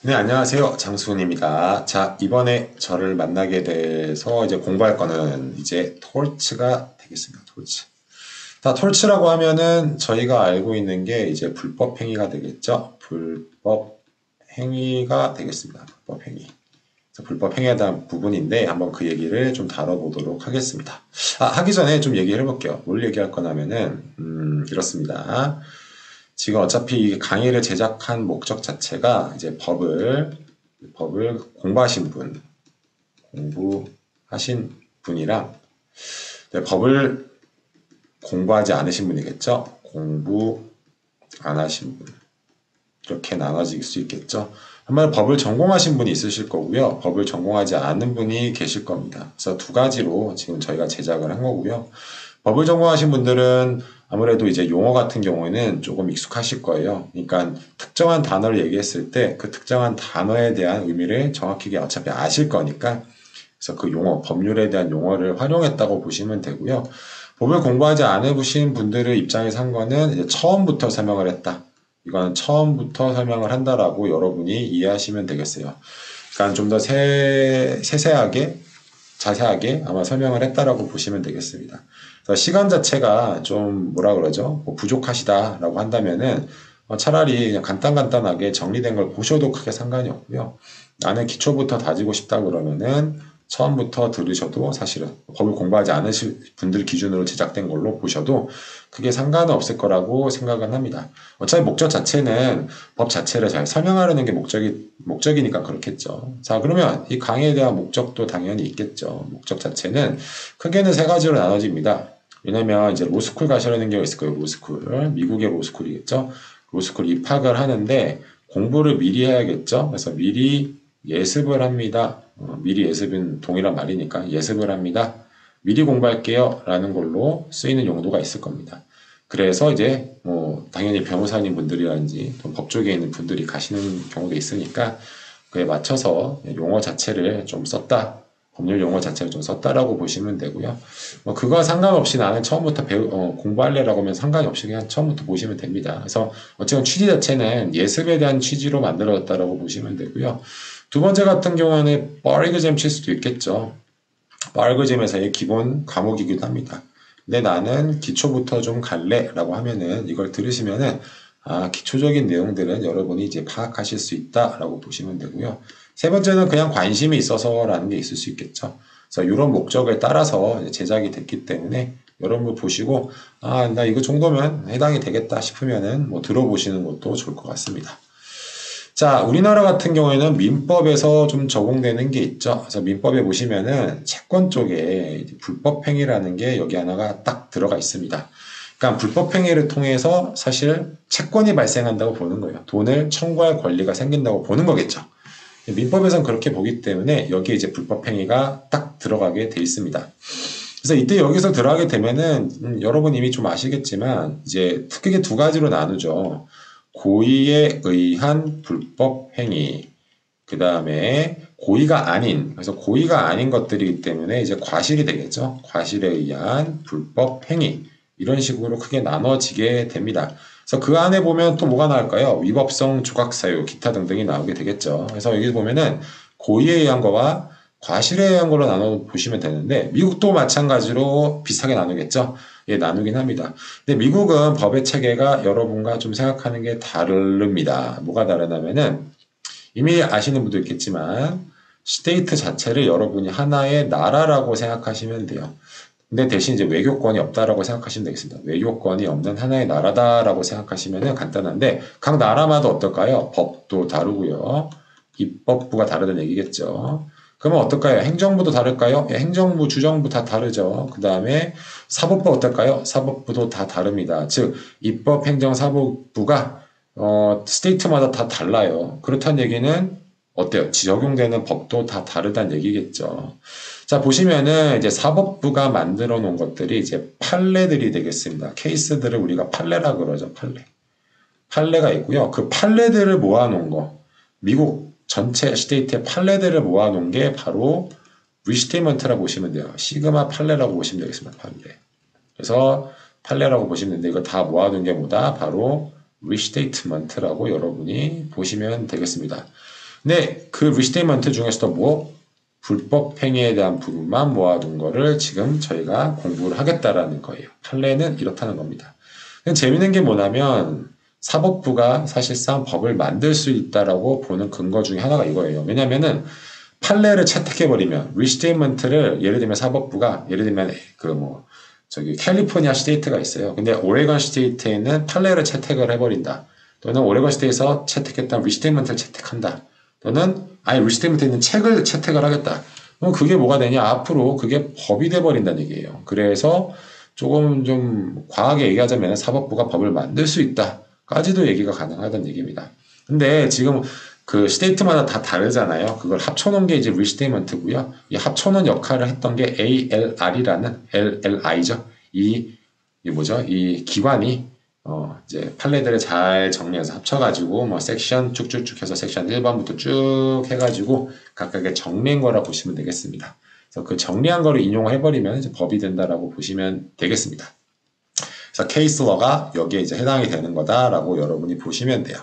네, 안녕하세요. 장수훈입니다. 자, 이번에 저를 만나게 돼서 이제 공부할 거는 이제 톨츠가 되겠습니다. 톨츠. 자, 톨츠라고 하면은 저희가 알고 있는 게 이제 불법 행위가 되겠죠. 불법 행위가 되겠습니다. 불법 행위. 그래서 불법 행위에 대한 부분인데 한번 그 얘기를 좀 다뤄보도록 하겠습니다. 하기 전에 좀 얘기를 해볼게요. 뭘 얘기할 거냐면은, 이렇습니다. 지금 어차피 이 강의를 제작한 목적 자체가 이제 법을 공부하신 분이랑 법을 공부하지 않으신 분이겠죠. 공부 안 하신 분. 이렇게 나눠질 수 있겠죠. 한마디로 법을 전공하신 분이 있으실 거고요. 법을 전공하지 않은 분이 계실 겁니다. 그래서 두 가지로 지금 저희가 제작을 한 거고요. 법을 전공하신 분들은 아무래도 이제 용어 같은 경우에는 조금 익숙하실 거예요. 그러니까 특정한 단어를 얘기했을 때 그 특정한 단어에 대한 의미를 정확하게 어차피 아실 거니까 그래서 그 용어, 법률에 대한 용어를 활용했다고 보시면 되고요. 법을 공부하지 않으신 분들의 입장에서 한 거는 이제 처음부터 설명을 했다. 이건 처음부터 설명을 한다라고 여러분이 이해하시면 되겠어요. 그러니까 좀 더 세세하게 자세하게 아마 설명을 했다라고 보시면 되겠습니다. 그래서 시간 자체가 좀 뭐라 그러죠? 뭐 부족하시다라고 한다면은 차라리 그냥 간단하게 정리된 걸 보셔도 크게 상관이 없고요. 나는 기초부터 다지고 싶다 그러면은 처음부터 들으셔도 사실은 법을 공부하지 않으실 분들 기준으로 제작된 걸로 보셔도 크게 상관은 없을 거라고 생각은 합니다. 어차피 목적 자체는 법 자체를 잘 설명하려는 게 목적이니까 그렇겠죠. 자, 그러면 이 강의에 대한 목적도 당연히 있겠죠. 목적 자체는 크게는 세 가지로 나눠집니다. 왜냐면 이제 로스쿨 가시려는 게 있을 거예요. 로스쿨. 미국의 로스쿨이겠죠. 로스쿨 입학을 하는데 공부를 미리 해야겠죠. 그래서 미리 예습을 합니다. 미리 예습은 동일한 말이니까 예습을 합니다. 미리 공부할게요. 라는 걸로 쓰이는 용도가 있을 겁니다. 그래서 이제 뭐 당연히 변호사님 분들이라든지 또 법 쪽에 있는 분들이 가시는 경우도 있으니까 그에 맞춰서 용어 자체를 좀 썼다. 법률 용어 자체를 좀 썼다라고 보시면 되고요. 뭐 그거와 상관없이 나는 처음부터 공부할래라고 하면 상관이 없이 그냥 처음부터 보시면 됩니다. 그래서 어쨌든 취지 자체는 예습에 대한 취지로 만들어졌다라고 보시면 되고요. 두 번째 같은 경우는 버리그잼 칠 수도 있겠죠. 버리그잼에서의 기본 과목이기도 합니다. 근데 나는 기초부터 좀 갈래라고 하면은 이걸 들으시면은 기초적인 내용들은 여러분이 이제 파악하실 수 있다라고 보시면 되고요. 세 번째는 그냥 관심이 있어서라는 게 있을 수 있겠죠. 그래서 이런 목적을 따라서 제작이 됐기 때문에 여러분 보시고 나 이거 정도면 해당이 되겠다 싶으면은 뭐 들어보시는 것도 좋을 것 같습니다. 자, 우리나라 같은 경우에는 민법에서 좀 적용되는 게 있죠. 그래서 민법에 보시면은 채권 쪽에 불법행위라는 게 여기 하나가 딱 들어가 있습니다. 그러니까 불법행위를 통해서 사실 채권이 발생한다고 보는 거예요. 돈을 청구할 권리가 생긴다고 보는 거겠죠. 민법에서는 그렇게 보기 때문에 여기에 이제 불법행위가 딱 들어가게 돼 있습니다. 그래서 이때 여기서 들어가게 되면은 여러분 이미 좀 아시겠지만 이제 크게 두 가지로 나누죠. 고의에 의한 불법 행위, 그 다음에 고의가 아닌, 그래서 고의가 아닌 것들이기 때문에 이제 과실이 되겠죠. 과실에 의한 불법 행위. 이런 식으로 크게 나눠지게 됩니다. 그래서 그 안에 보면 또 뭐가 나올까요? 위법성, 조각사유, 기타 등등이 나오게 되겠죠. 그래서 여기 보면은 고의에 의한 거와 과실에 의한 걸로 나눠 보시면 되는데, 미국도 마찬가지로 비슷하게 나누겠죠. 예, 나누긴 합니다. 근데 미국은 법의 체계가 여러분과 좀 생각하는 게 다릅니다. 뭐가 다르냐면은 이미 아시는 분도 있겠지만 스테이트 자체를 여러분이 하나의 나라라고 생각하시면 돼요. 근데 대신 이제 외교권이 없다라고 생각하시면 되겠습니다. 외교권이 없는 하나의 나라다라고 생각하시면 간단한데 각 나라마다 어떨까요? 법도 다르고요. 입법부가 다르다는 얘기겠죠. 그러면 어떨까요? 행정부도 다를까요? 예, 행정부, 주정부 다 다르죠. 그 다음에 사법부 어떨까요? 사법부도 다 다릅니다. 즉 입법, 행정, 사법부가 스테이트마다 다 달라요. 그렇다는 얘기는 어때요? 적용되는 법도 다 다르다는 얘기겠죠. 자, 보시면은 이제 사법부가 만들어 놓은 것들이 이제 판례들이 되겠습니다. 케이스들을 우리가 판례라 그러죠. 판례. 판례가 있고요. 그 판례들을 모아 놓은 거. 미국 전체 스테이트의 판례들을 모아 놓은 게 바로 리스테이먼트라고 보시면 돼요. 시그마 판례라고 보시면 되겠습니다. 판례. 그래서 판례라고 보시면 되는데 이거 다 모아둔 게 뭐다? 바로 리스테이트먼트라고 여러분이 보시면 되겠습니다. 근데 그 리스테이먼트 중에서도 뭐 불법 행위에 대한 부분만 모아둔 거를 지금 저희가 공부를 하겠다라는 거예요. 판례는 이렇다는 겁니다. 재밌는 게 뭐냐면 사법부가 사실상 법을 만들 수 있다라고 보는 근거 중에 하나가 이거예요. 왜냐면은 판례를 채택해버리면 리스테이먼트를 예를 들면 사법부가 예를 들면 그 뭐 저기 캘리포니아 스테이트가 있어요. 근데 오레건 스테이트에는 판례를 채택을 해버린다. 또는 오레건 스테이트에서 채택했던 리스테이먼트를 채택한다. 또는 아예 리스테이먼트에 있는 책을 채택을 하겠다. 그럼 그게 뭐가 되냐? 앞으로 그게 법이 돼버린다는 얘기예요. 그래서 조금 좀 과하게 얘기하자면 사법부가 법을 만들 수 있다까지도 얘기가 가능하다는 얘기입니다. 근데 지금 그 스테이트마다 다 다르잖아요. 그걸 합쳐놓은 게 이제 리스테이먼트고요. 이 합쳐놓은 역할을 했던 게 ALR이라는 LLI죠. 이 뭐죠? 이 기관이 이제 판례들을 잘 정리해서 합쳐가지고 뭐 섹션 쭉쭉쭉 해서 섹션 1번부터 쭉 해가지고 각각의 정리한 거라 보시면 되겠습니다. 그래서 그 정리한 거를 인용해버리면 이제 법이 된다라고 보시면 되겠습니다. 그래서 케이스러가 여기에 이제 해당이 되는 거다라고 여러분이 보시면 돼요.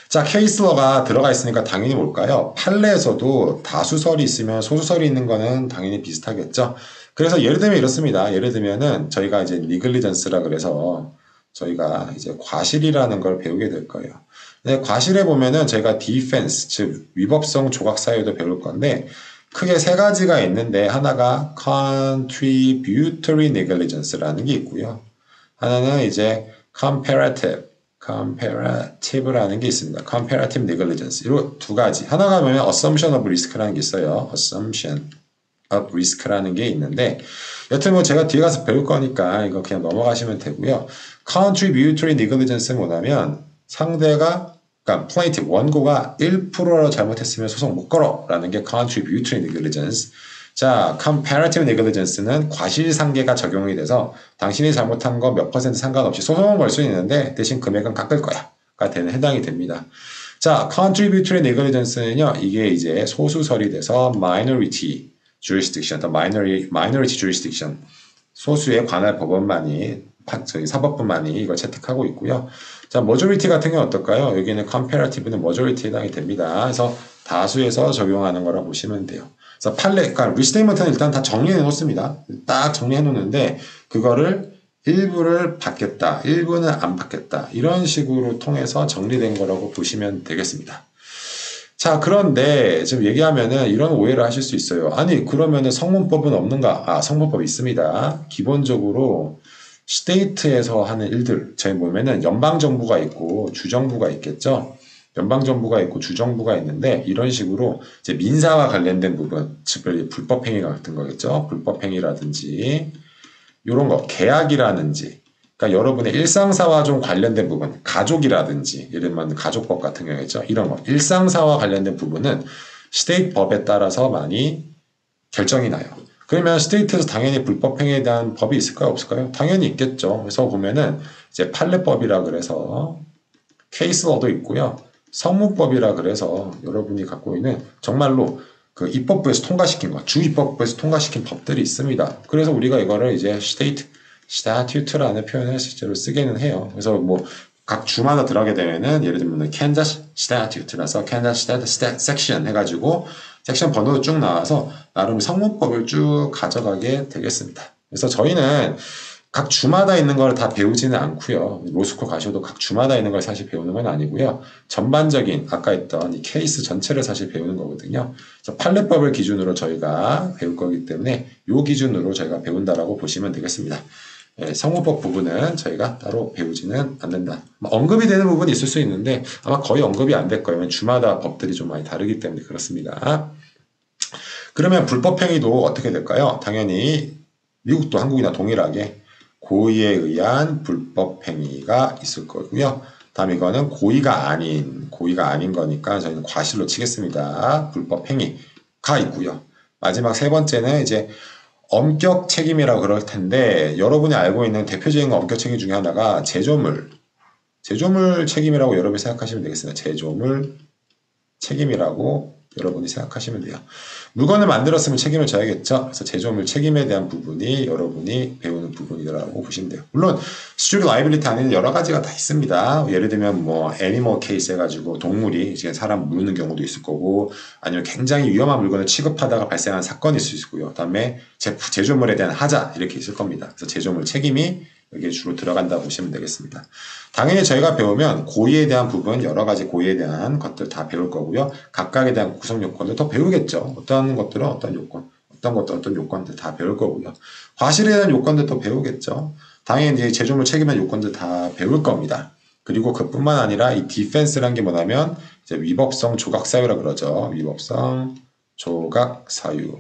자, 케이스러가 들어가 있으니까 당연히 뭘까요? 판례에서도 다수설이 있으면 소수설이 있는 거는 당연히 비슷하겠죠. 그래서 예를 들면 이렇습니다. 예를 들면은 저희가 이제 니글리전스라 그래서 저희가 이제 과실이라는 걸 배우게 될 거예요. 근데 과실에 보면은 저희가 디펜스, 즉 위법성 조각 사유도 배울 건데 크게 세 가지가 있는데 하나가 contributory negligence라는 게 있고요. 하나는 이제 comparative라는 게 있습니다. comparative negligence. 이 두 가지. 하나가 뭐냐면 assumption of risk라는 게 있어요. assumption of risk라는 게 있는데 여튼 뭐 제가 뒤에 가서 배울 거니까 이거 그냥 넘어가시면 되고요. contributory negligence는 뭐냐면 상대가 그러니까 plaintiff 원고가 1%로 잘못했으면 소송 못 걸어라는 게 contributory negligence. 자, comparative negligence는 과실상계가 적용이 돼서 당신이 잘못한 거 몇 퍼센트 상관없이 소송은 걸 수 있는데 대신 금액은 깎을 거야가 되는 해당이 됩니다. 자, contributory negligence는요, 이게 이제 소수설이 돼서 minority jurisdiction, 또 minority jurisdiction, 소수에 관할 법원만이 저희 사법부만이 이걸 채택하고 있고요. 자, majority 같은 경우는 어떨까요? 여기는 comparative는 majority에 해당이 됩니다. 그래서 다수에서 적용하는 거라 보시면 돼요. 그래서 판례, 그러니까 리스테이먼트는 일단 다 정리해 놓습니다. 딱 정리해 놓는데 그거를 일부를 받겠다, 일부는 안 받겠다 이런 식으로 통해서 정리된 거라고 보시면 되겠습니다. 자, 그런데 지금 얘기하면은 이런 오해를 하실 수 있어요. 아니, 그러면은 성문법은 없는가? 아, 성문법이 있습니다. 기본적으로 스테이트에서 하는 일들, 저희 보면은 연방정부가 있고 주정부가 있겠죠. 연방정부가 있고 주정부가 있는데 이런 식으로 이제 민사와 관련된 부분, 즉 불법행위 같은 거겠죠. 불법행위라든지 이런 거, 계약이라든지 그러니까 여러분의 일상사와 좀 관련된 부분, 가족이라든지 예를 들면 가족법 같은 경우겠죠. 이런 거, 일상사와 관련된 부분은 스테이트 법에 따라서 많이 결정이 나요. 그러면 스테이트에서 당연히 불법행위에 대한 법이 있을까요? 없을까요? 당연히 있겠죠. 그래서 보면은 이제 판례법이라 그래서 케이스러도 있고요. 성문법이라 그래서 여러분이 갖고 있는 정말로 그 입법부에서 통과시킨 거, 주입법부에서 통과시킨 법들이 있습니다. 그래서 우리가 이거를 이제 스테이트 스타튜트라는 표현을 실제로 쓰기는 해요. 그래서 뭐 각 주마다 들어가게 되면은 예를 들면 캔자스 스타튜트라서 캔자스 스타튜트 섹션 해가지고 섹션 번호도 쭉 나와서 나름 성문법을 쭉 가져가게 되겠습니다. 그래서 저희는 각 주마다 있는 걸 다 배우지는 않고요. 로스쿨 가셔도 각 주마다 있는 걸 사실 배우는 건 아니고요. 전반적인 아까 했던 이 케이스 전체를 사실 배우는 거거든요. 그래서 판례법을 기준으로 저희가 배울 거기 때문에 이 기준으로 저희가 배운다라고 보시면 되겠습니다. 예, 성문법 부분은 저희가 따로 배우지는 않는다. 언급이 되는 부분이 있을 수 있는데 아마 거의 언급이 안 될 거예요. 주마다 법들이 좀 많이 다르기 때문에 그렇습니다. 그러면 불법행위도 어떻게 될까요? 당연히 미국도 한국이나 동일하게 고의에 의한 불법행위가 있을 거고요. 다음 이거는 고의가 아닌 거니까 저희는 과실로 치겠습니다. 불법행위가 있고요. 마지막 세 번째는 이제 엄격 책임이라고 그럴 텐데 여러분이 알고 있는 대표적인 엄격 책임 중에 하나가 제조물 책임이라고 여러분이 생각하시면 되겠습니다. 제조물 책임이라고 여러분이 생각하시면 돼요. 물건을 만들었으면 책임을 져야겠죠. 그래서 제조물 책임에 대한 부분이 여러분이 배우는 부분이라고 보시면 돼요. 물론 스튜디오 라이빌리티 안에는 여러 가지가 다 있습니다. 예를 들면 뭐 애니멀 케이스 해가지고 동물이 이제 사람 물는 경우도 있을 거고, 아니면 굉장히 위험한 물건을 취급하다가 발생한 사건이 있을 수 있고요. 그다음에 제조물에 대한 하자 이렇게 있을 겁니다. 그래서 제조물 책임이 여기에 주로 들어간다고 보시면 되겠습니다. 당연히 저희가 배우면 고의에 대한 부분, 여러 가지 고의에 대한 것들 다 배울 거고요. 각각에 대한 구성 요건을 더 배우겠죠. 어떤 것들은 어떤 요건, 어떤 것들은 어떤 요건들 다 배울 거고요. 과실에 대한 요건들도 배우겠죠. 당연히 이제 제조물 책임의 요건들 다 배울 겁니다. 그리고 그뿐만 아니라 이 디펜스란 게 뭐냐면 이제 위법성 조각 사유라고 그러죠. 위법성 조각 사유.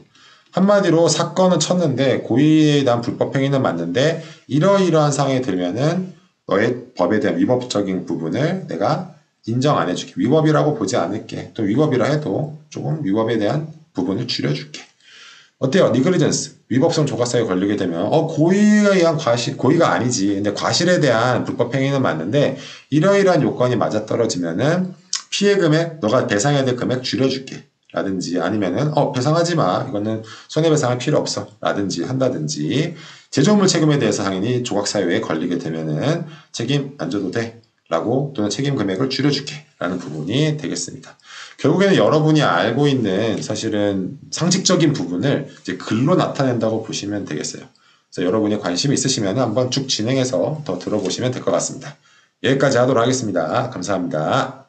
한마디로 사건은 쳤는데 고의에 대한 불법 행위는 맞는데 이러이러한 상황이 들면은 너의 법에 대한 위법적인 부분을 내가 인정 안 해줄게. 위법이라고 보지 않을게. 또 위법이라 해도 조금 위법에 대한 부분을 줄여줄게. 어때요? 니글리전스. 위법성 조각사에 걸리게 되면 고의에 의한 과실, 고의가 아니지. 근데 과실에 대한 불법 행위는 맞는데 이러이러한 요건이 맞아떨어지면은 피해 금액, 너가 배상해야 될 금액 줄여줄게. 라든지 아니면은 배상하지 마. 이거는 손해배상할 필요 없어. 라든지 한다든지 제조물 책임에 대해서 당연히 조각사유에 걸리게 되면은 책임 안 져도 돼. 라고 또는 책임 금액을 줄여줄게. 라는 부분이 되겠습니다. 결국에는 여러분이 알고 있는 사실은 상식적인 부분을 이제 글로 나타낸다고 보시면 되겠어요. 그래서 여러분이 관심이 있으시면 한번 쭉 진행해서 더 들어보시면 될 것 같습니다. 여기까지 하도록 하겠습니다. 감사합니다.